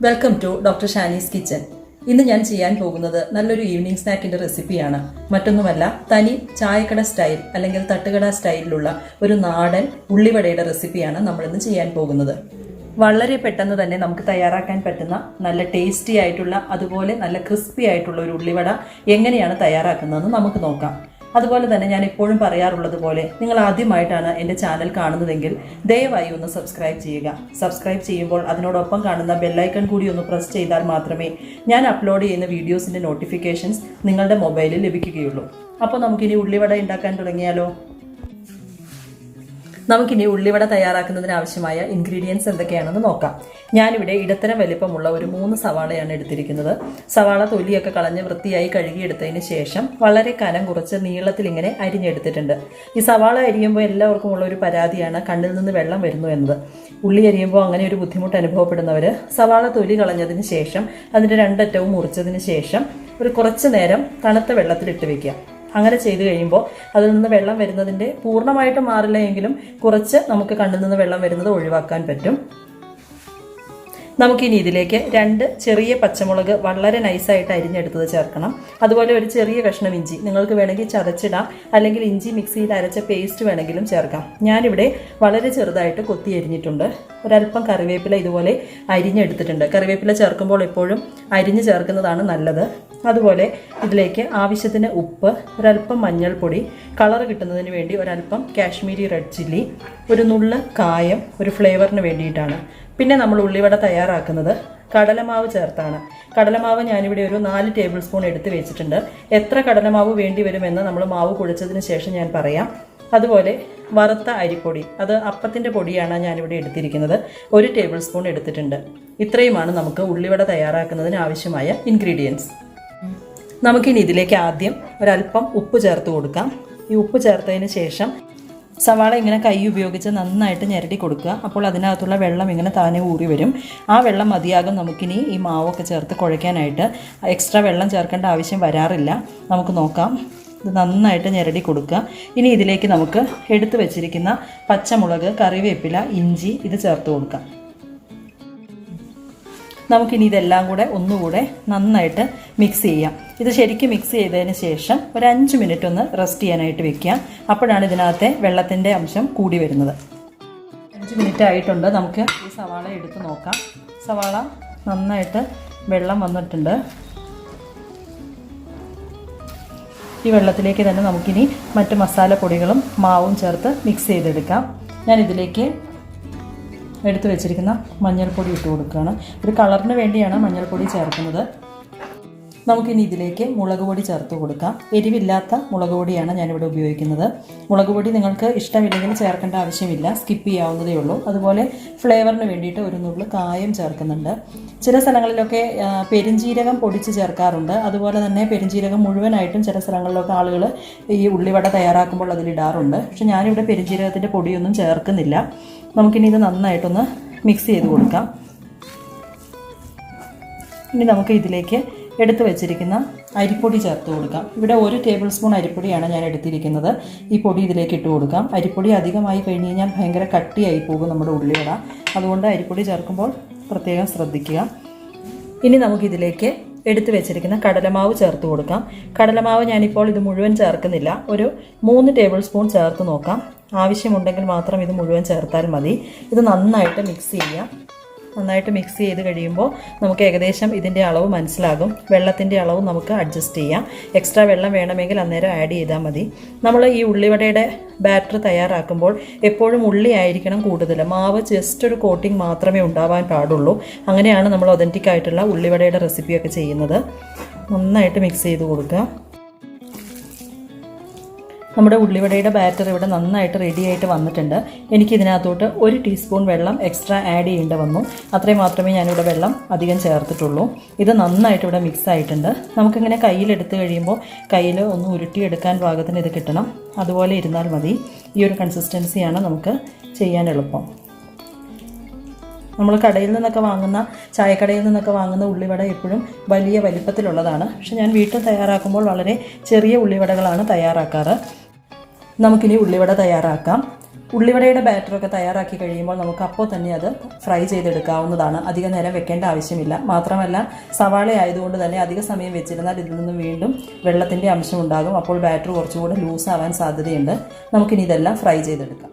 Welcome to doctor Shani's kitchen. ഇന്ന് ഞാൻ ചെയ്യാൻ പോകുന്നത് നല്ലൊരു ഈവനിങ് സ്നാക്കിന്റെ റെസിപ്പിയാണ്. മറ്റൊന്നുമല്ല, തനി ചായക്കട സ്റ്റൈൽ അല്ലെങ്കിൽ തട്ടുകട സ്റ്റൈലിലുള്ള ഒരു നാടൻ ഉള്ളിവടയുടെ റെസിപ്പിയാണ് നമ്മളിന്ന് ചെയ്യാൻ പോകുന്നത്. വളരെ പെട്ടെന്ന് തന്നെ നമുക്ക് തയ്യാറാക്കാൻ പറ്റുന്ന നല്ല ടേസ്റ്റി ആയിട്ടുള്ള അതുപോലെ നല്ല ക്രിസ്പി ആയിട്ടുള്ള ഒരു ഉള്ളിവട എങ്ങനെയാണ് തയ്യാറാക്കുന്നതെന്ന് നമുക്ക് നോക്കാം. അതുപോലെ തന്നെ ഞാൻ എപ്പോഴും പറയാറുള്ളത് പോലെ നിങ്ങൾ ആദ്യമായിട്ടാണ് എൻ്റെ ചാനൽ കാണുന്നതെങ്കിൽ ദയവായി ഒന്ന് സബ്സ്ക്രൈബ് ചെയ്യുക. സബ്സ്ക്രൈബ് ചെയ്യുമ്പോൾ അതിനോടൊപ്പം കാണുന്ന ബെല്ലൈക്കൺ കൂടി ഒന്ന് പ്രസ് ചെയ്താൽ മാത്രമേ ഞാൻ അപ്ലോഡ് ചെയ്യുന്ന വീഡിയോസിൻ്റെ നോട്ടിഫിക്കേഷൻസ് നിങ്ങളുടെ മൊബൈലിൽ ലഭിക്കുകയുള്ളൂ. അപ്പോൾ നമുക്കിനി ഉള്ളിവട ഉണ്ടാക്കാൻ തുടങ്ങിയാലോ? നമുക്കിനി ഉള്ളിവട തയ്യാറാക്കുന്നതിന് ആവശ്യമായ ഇൻഗ്രീഡിയൻസ് എന്തൊക്കെയാണെന്ന് നോക്കാം. ഞാനിവിടെ ഇടത്തരം വലിപ്പമുള്ള ഒരു 3 സവാളയാണ് എടുത്തിരിക്കുന്നത്. സവാള തൊലിയൊക്കെ കളഞ്ഞ് വൃത്തിയായി കഴുകിയെടുത്തതിന് ശേഷം വളരെ കനം കുറച്ച് നീളത്തിൽ ഇങ്ങനെ അരിഞ്ഞെടുത്തിട്ടുണ്ട്. ഈ സവാള അരിയുമ്പോൾ എല്ലാവർക്കും ഉള്ള ഒരു പരാതിയാണ് കണ്ണിൽ നിന്ന് വെള്ളം വരുന്നു എന്നത്. ഉള്ളി അരിയുമ്പോൾ അങ്ങനെ ഒരു ബുദ്ധിമുട്ട് അനുഭവപ്പെടുന്നവർ സവാള തൊലി കളഞ്ഞതിന് ശേഷം അതിൻ്റെ രണ്ടറ്റവും മുറിച്ചതിന് ശേഷം ഒരു കുറച്ച് നേരം തണുത്ത വെള്ളത്തിലിട്ട് വെക്കുക. അങ്ങനെ ചെയ്ത് കഴിയുമ്പോൾ അതിൽ നിന്ന് വെള്ളം വരുന്നതിൻ്റെ പൂർണ്ണമായിട്ട് മാറില്ല എങ്കിലും കുറച്ച് നമുക്ക് കണ്ണിൽ നിന്ന് വെള്ളം വരുന്നത് ഒഴിവാക്കാൻ പറ്റും. നമുക്കിനി ഇതിലേക്ക് 2 ചെറിയ പച്ചമുളക് വളരെ നൈസായിട്ട് അരിഞ്ഞെടുത്തത് ചേർക്കണം. അതുപോലെ ഒരു ചെറിയ കഷ്ണം ഇഞ്ചി, നിങ്ങൾക്ക് വേണമെങ്കിൽ ചതച്ചിടാം, അല്ലെങ്കിൽ ഇഞ്ചി മിക്സിയിൽ അരച്ച പേസ്റ്റ് വേണമെങ്കിലും ചേർക്കാം. ഞാനിവിടെ വളരെ ചെറുതായിട്ട് കൊത്തി അരിഞ്ഞിട്ടുണ്ട്. ഒരല്പം കറിവേപ്പില ഇതുപോലെ അരിഞ്ഞെടുത്തിട്ടുണ്ട്. കറിവേപ്പില ചേർക്കുമ്പോൾ എപ്പോഴും അരിഞ്ഞ് ചേർക്കുന്നതാണ് നല്ലത്. അതുപോലെ ഇതിലേക്ക് ആവശ്യത്തിന് ഉപ്പ്, ഒരല്പം മഞ്ഞൾപ്പൊടി, കളർ കിട്ടുന്നതിന് വേണ്ടി ഒരല്പം കാശ്മീരി റെഡ് ചില്ലി, ഒരു നുള്ള് കായം ഒരു ഫ്ലേവറിന് വേണ്ടിയിട്ടാണ്. പിന്നെ നമ്മൾ ഉള്ളിവട തയ്യാറാക്കുന്നത് കടലമാവ് ചേർത്താണ്. കടലമാവ് ഞാനിവിടെ ഒരു 4 ടേബിൾ സ്പൂൺ എടുത്ത് വെച്ചിട്ടുണ്ട്. എത്ര കടലമാവ് വേണ്ടി വരുമെന്ന് നമ്മൾ മാവ് കുഴച്ചതിന് ശേഷം ഞാൻ പറയാം. അതുപോലെ വറുത്ത അരിപ്പൊടി, അത് അപ്പത്തിൻ്റെ പൊടിയാണ് ഞാനിവിടെ എടുത്തിരിക്കുന്നത്, 1 ടേബിൾ സ്പൂൺ എടുത്തിട്ടുണ്ട്. ഇത്രയുമാണ് നമുക്ക് ഉള്ളിവട തയ്യാറാക്കുന്നതിന് ആവശ്യമായ ഇൻഗ്രീഡിയൻസ്. നമുക്കിനി ഇതിലേക്ക് ആദ്യം ഒരല്പം ഉപ്പ് ചേർത്ത് കൊടുക്കാം. ഈ ഉപ്പ് ചേർത്തതിന് ശേഷം സവാള ഇങ്ങനെ കൈ ഉപയോഗിച്ച് നന്നായിട്ട് ഞെരടി കൊടുക്കുക. അപ്പോൾ അതിനകത്തുള്ള വെള്ളം ഇങ്ങനെ താനെ ഊറി വരും. ആ വെള്ളം മതിയാകും നമുക്കിനി ഈ മാവൊക്കെ ചേർത്ത് കുഴയ്ക്കാനായിട്ട്. എക്സ്ട്രാ വെള്ളം ചേർക്കേണ്ട ആവശ്യം വരാറില്ല. നമുക്ക് നോക്കാം. ഇത് നന്നായിട്ട് ഞെരടി കൊടുക്കുക. ഇനി ഇതിലേക്ക് നമുക്ക് എടുത്തു വെച്ചിരിക്കുന്ന പച്ചമുളക്, കറിവേപ്പില, ഇഞ്ചി ഇത് ചേർത്ത് കൊടുക്കാം. നമുക്കിനി ഇതെല്ലാം കൂടെ ഒന്നുകൂടെ നന്നായിട്ട് മിക്സ് ചെയ്യാം. ഇത് ശരിക്കും മിക്സ് ചെയ്തതിന് ശേഷം ഒരു 5 മിനിറ്റ് ഒന്ന് റെസ്റ്റ് ചെയ്യാനായിട്ട് വെക്കുക. അപ്പോഴാണ് ഇതിനകത്തെ വെള്ളത്തിൻ്റെ അംശം കൂടി വരുന്നത്. 5 മിനിറ്റ് ആയിട്ടുണ്ട്. നമുക്ക് ഈ സവാള എടുത്ത് നോക്കാം. സവാള നന്നായിട്ട് വെള്ളം വന്നിട്ടുണ്ട്. ഈ വെള്ളത്തിലേക്ക് തന്നെ നമുക്കിനി മറ്റ് മസാലപ്പൊടികളും മാവും ചേർത്ത് മിക്സ് ചെയ്തെടുക്കാം. ഞാനിതിലേക്ക് എടുത്തു വെച്ചിരിക്കുന്ന മഞ്ഞൾപ്പൊടി ഇട്ട് കൊടുക്കുകയാണ്. ഒരു കളറിന് വേണ്ടിയാണ് മഞ്ഞൾപ്പൊടി ചേർക്കുന്നത്. നമുക്കിനി ഇതിലേക്ക് മുളക് പൊടി ചേർത്ത് കൊടുക്കാം. എരിവില്ലാത്ത മുളക് പൊടിയാണ് ഞാനിവിടെ ഉപയോഗിക്കുന്നത്. മുളക് പൊടി നിങ്ങൾക്ക് ഇഷ്ടമില്ലെങ്കിൽ ചേർക്കേണ്ട ആവശ്യമില്ല, സ്കിപ്പ് ചെയ്യാവുന്നതേ ഉള്ളൂ. അതുപോലെ ഫ്ലേവറിന് വേണ്ടിയിട്ട് ഒരു നുള്ളു കായം ചേർക്കുന്നുണ്ട്. ചില സ്ഥലങ്ങളിലൊക്കെ പെരുംജീരകം പൊടിച്ച് ചേർക്കാറുണ്ട്. അതുപോലെ തന്നെ പെരുംജീരകം മുഴുവനായിട്ടും ചില സ്ഥലങ്ങളിലൊക്കെ ആളുകൾ ഈ ഉള്ളിവട തയ്യാറാക്കുമ്പോൾ അതിലിടാറുണ്ട്. പക്ഷെ ഞാനിവിടെ പെരുംജീരകത്തിൻ്റെ പൊടിയൊന്നും ചേർക്കുന്നില്ല. നമുക്കിനി ഇത് നന്നായിട്ടൊന്ന് മിക്സ് ചെയ്ത് കൊടുക്കാം. ഇനി നമുക്ക് ഇതിലേക്ക് എടുത്തു വെച്ചിരിക്കുന്ന അരിപ്പൊടി ചേർത്ത് കൊടുക്കാം. ഇവിടെ 1 ടേബിൾ സ്പൂൺ അരിപ്പൊടിയാണ് ഞാൻ എടുത്തിരിക്കുന്നത്. ഈ പൊടി ഇതിലേക്ക് ഇട്ട് കൊടുക്കാം. അരിപ്പൊടി അധികമായി കഴിഞ്ഞ് കഴിഞ്ഞാൽ ഭയങ്കര കട്ടിയായി പോകും നമ്മുടെ ഉള്ളിവട. അതുകൊണ്ട് അരിപ്പൊടി ചേർക്കുമ്പോൾ പ്രത്യേകം ശ്രദ്ധിക്കുക. ഇനി നമുക്കിതിലേക്ക് എടുത്തു വെച്ചിരിക്കുന്ന കടലമാവ് ചേർത്ത് കൊടുക്കാം. കടലമാവ് ഞാനിപ്പോൾ ഇത് മുഴുവൻ ചേർക്കുന്നില്ല, ഒരു 3 ടേബിൾ സ്പൂൺ ചേർത്ത് നോക്കാം. ആവശ്യമുണ്ടെങ്കിൽ മാത്രം ഇത് മുഴുവൻ ചേർത്താൽ മതി. ഇത് നന്നായിട്ട് മിക്സ് ചെയ്യാം. നന്നായിട്ട് മിക്സ് ചെയ്ത് കഴിയുമ്പോൾ നമുക്ക് ഏകദേശം ഇതിൻ്റെ അളവ് മനസ്സിലാകും. വെള്ളത്തിൻ്റെ അളവ് നമുക്ക് അഡ്ജസ്റ്റ് ചെയ്യാം. എക്സ്ട്രാ വെള്ളം വേണമെങ്കിൽ അന്നേരം ആഡ് ചെയ്താൽ മതി. നമ്മൾ ഈ ഉള്ളിവടയുടെ ബാറ്റർ തയ്യാറാക്കുമ്പോൾ എപ്പോഴും ഉള്ളി ആയിരിക്കണം കൂടുതൽ. മാവ് ജസ്റ്റ് ഒരു കോട്ടിംഗ് മാത്രമേ ഉണ്ടാവാൻ പാടുള്ളൂ. അങ്ങനെയാണ് നമ്മൾ ഒതൻറ്റിക് ആയിട്ടുള്ള ഉള്ളിവടയുടെ റെസിപ്പിയൊക്കെ ചെയ്യുന്നത്. നന്നായിട്ട് മിക്സ് ചെയ്ത് കൊടുക്കുക. നമ്മുടെ ഉള്ളിവടയുടെ ബാറ്റർ ഇവിടെ നന്നായിട്ട് റെഡിയായിട്ട് വന്നിട്ടുണ്ട്. എനിക്കിതിനകത്തോട്ട് 1 ടീസ്പൂൺ വെള്ളം എക്സ്ട്രാ ആഡ് ചെയ്യേണ്ടി വന്നു. അത്രയും മാത്രമേ ഞാനിവിടെ വെള്ളം അധികം ചേർത്തിട്ടുള്ളൂ. ഇത് നന്നായിട്ട് ഇവിടെ മിക്സ് ആയിട്ടുണ്ട്. നമുക്കിങ്ങനെ കയ്യിലെടുത്ത് കഴിയുമ്പോൾ കയ്യിൽ ഒന്ന് ഉരുട്ടിയെടുക്കാൻ പാകത്തിന് ഇത് കിട്ടണം. അതുപോലെ ഇരുന്നാൽ മതി. ഈ ഒരു കൺസിസ്റ്റൻസിയാണ് നമുക്ക് ചെയ്യാൻ എളുപ്പം. നമ്മൾ കടയിൽ നിന്നൊക്കെ വാങ്ങുന്ന, ചായക്കടയിൽ നിന്നൊക്കെ വാങ്ങുന്ന ഉള്ളിവട എപ്പോഴും വലിയ വലിപ്പത്തിലുള്ളതാണ്. പക്ഷെ ഞാൻ വീട്ടിൽ തയ്യാറാക്കുമ്പോൾ വളരെ ചെറിയ ഉള്ളിവടകളാണ് തയ്യാറാക്കാറ്. നമുക്കിനി ഉള്ളിവട തയ്യാറാക്കാം. ഉള്ളിവടയുടെ ബാറ്ററൊക്കെ തയ്യാറാക്കി കഴിയുമ്പോൾ നമുക്ക് അപ്പോൾ തന്നെ അത് ഫ്രൈ ചെയ്തെടുക്കാവുന്നതാണ്. അധികം നേരം വെക്കേണ്ട ആവശ്യമില്ല. മാത്രമല്ല സവാള ആയതുകൊണ്ട് തന്നെ അധിക സമയം വെച്ചിരുന്നാൽ ഇതിൽ നിന്ന് വീണ്ടും വെള്ളത്തിൻ്റെ അംശം ഉണ്ടാകും. അപ്പോൾ ബാറ്റർ കുറച്ചുകൂടെ ലൂസാവാൻ സാധ്യതയുണ്ട്. നമുക്കിനി ഇതെല്ലാം ഫ്രൈ ചെയ്തെടുക്കാം.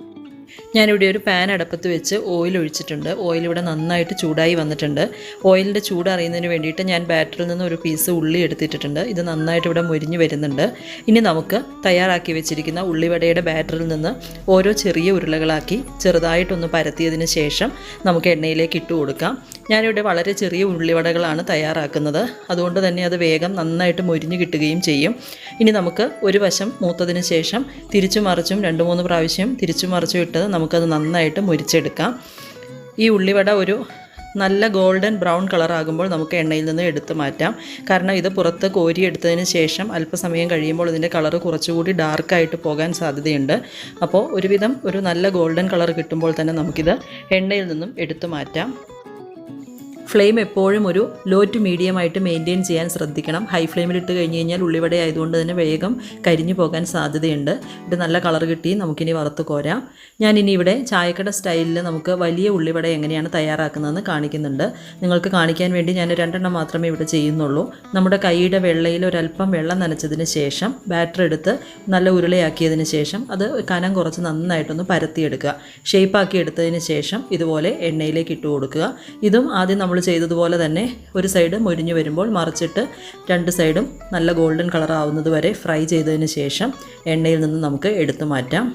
ഞാനിവിടെ ഒരു പാൻ അടുപ്പത്ത് വെച്ച് ഓയിൽ ഒഴിച്ചിട്ടുണ്ട്. ഓയിൽ ഇവിടെ നന്നായിട്ട് ചൂടായി വന്നിട്ടുണ്ട്. ഓയിലിൻ്റെ ചൂട് അറിയുന്നതിന് വേണ്ടിയിട്ട് ഞാൻ ബാറ്ററിൽ നിന്ന് ഒരു പീസ് ഉള്ളി എടുത്തിട്ടിട്ടുണ്ട്. ഇത് നന്നായിട്ട് ഇവിടെ മൊരിഞ്ഞ് വരുന്നുണ്ട്. ഇനി നമുക്ക് തയ്യാറാക്കി വെച്ചിരിക്കുന്ന ഉള്ളിവടയുടെ ബാറ്ററിൽ നിന്ന് ഓരോ ചെറിയ ഉരുളകളാക്കി ചെറുതായിട്ടൊന്ന് പരത്തിയതിന് ശേഷം നമുക്ക് എണ്ണയിലേക്ക് ഇട്ട് കൊടുക്കാം. ഞാനിവിടെ വളരെ ചെറിയ ഉള്ളിവടകളാണ് തയ്യാറാക്കുന്നത്. അതുകൊണ്ട് തന്നെ അത് വേഗം നന്നായിട്ട് മൊരിഞ്ഞ് കിട്ടുകയും ചെയ്യും. ഇനി നമുക്ക് ഒരു വശം മൂത്തതിന് ശേഷം തിരിച്ചും മറിച്ചും 2-3 പ്രാവശ്യം തിരിച്ചും മറിച്ചും ഇട്ട് നമുക്കത് നന്നായിട്ട് മൊരിച്ചെടുക്കാം. ഈ ഉള്ളിവട ഒരു നല്ല ഗോൾഡൻ ബ്രൗൺ കളറാകുമ്പോൾ നമുക്ക് എണ്ണയിൽ നിന്ന് എടുത്ത് മാറ്റാം. കാരണം ഇത് പുറത്ത് കോരിയെടുത്തതിന് ശേഷം അല്പസമയം കഴിയുമ്പോൾ ഇതിൻ്റെ കളറ് കുറച്ചുകൂടി ഡാർക്കായിട്ട് പോകാൻ സാധ്യതയുണ്ട്. അപ്പോൾ ഒരുവിധം ഒരു നല്ല ഗോൾഡൻ കളർ കിട്ടുമ്പോൾ തന്നെ നമുക്കിത് എണ്ണയിൽ നിന്നും എടുത്ത് മാറ്റാം. ഫ്ലെയിം എപ്പോഴും ഒരു ലോ ടു മീഡിയം ആയിട്ട് മെയിൻറ്റെയിൻ ചെയ്യാൻ ശ്രദ്ധിക്കണം. ഹൈ ഫ്ലെയിമിൽ ഇട്ട് കഴിഞ്ഞ് കഴിഞ്ഞാൽ ഉള്ളിവട ആയതുകൊണ്ട് തന്നെ വേഗം കരിഞ്ഞു പോകാൻ സാധ്യതയുണ്ട്. ഇത് നല്ല കളർ കിട്ടി നമുക്കിനി വറുത്ത് കോരാം. ഞാനിനി ഇവിടെ ചായക്കട സ്റ്റൈലിൽ നമുക്ക് വലിയ ഉള്ളിവട എങ്ങനെയാണ് തയ്യാറാക്കുന്നതെന്ന് കാണിക്കുന്നുണ്ട്. നിങ്ങൾക്ക് കാണിക്കാൻ വേണ്ടി ഞാൻ 2 മാത്രമേ ഇവിടെ ചെയ്യുന്നുള്ളൂ. നമ്മുടെ കൈയുടെ വെള്ളയിൽ ഒരല്പം വെള്ളം നനച്ചതിന് ശേഷം ബാറ്റർ എടുത്ത് നല്ല ഉരുളയാക്കിയതിന് ശേഷം അത് കനം കുറച്ച് നന്നായിട്ടൊന്ന് പരത്തിയെടുക്കുക. ഷേപ്പാക്കി എടുത്തതിന് ശേഷം ഇതുപോലെ എണ്ണയിലേക്ക് ഇട്ട് കൊടുക്കുക. ഇതും ആദ്യം നമ്മൾ ചെയ്തതുപോലെ തന്നെ ഒരു സൈഡ് മൊരിഞ്ഞു വരുമ്പോൾ മറിച്ചിട്ട് 2 സൈഡും നല്ല ഗോൾഡൻ കളർ ആവുന്നത് വരെ ഫ്രൈ ചെയ്തതിന് ശേഷം എണ്ണയിൽ നിന്ന് നമുക്ക് എടുത്തു മാറ്റാം.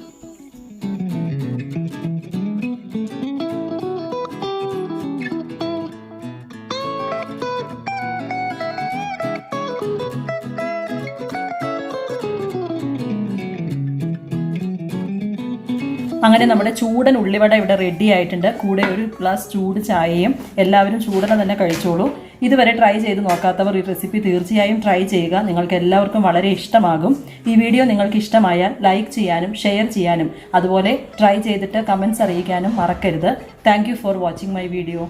അങ്ങനെ നമ്മുടെ ചൂടൻ ഉള്ളിവട ഇവിടെ റെഡി ആയിട്ടുണ്ട്. കൂടെ ഒരു ഗ്ലാസ് ചൂട് ചായയും. എല്ലാവരും ചൂടനെ തന്നെ കഴിച്ചോളൂ. ഇതുവരെ ട്രൈ ചെയ്ത് നോക്കാത്തവർ ഈ റെസിപ്പി തീർച്ചയായും ട്രൈ ചെയ്യുക. നിങ്ങൾക്ക് എല്ലാവർക്കും വളരെ ഇഷ്ടമാകും. ഈ വീഡിയോ നിങ്ങൾക്ക് ഇഷ്ടമായാൽ ലൈക്ക് ചെയ്യാനും ഷെയർ ചെയ്യാനും അതുപോലെ ട്രൈ ചെയ്തിട്ട് കമൻറ്റ്സ് അറിയിക്കാനും മറക്കരുത്. Thank you for watching my video.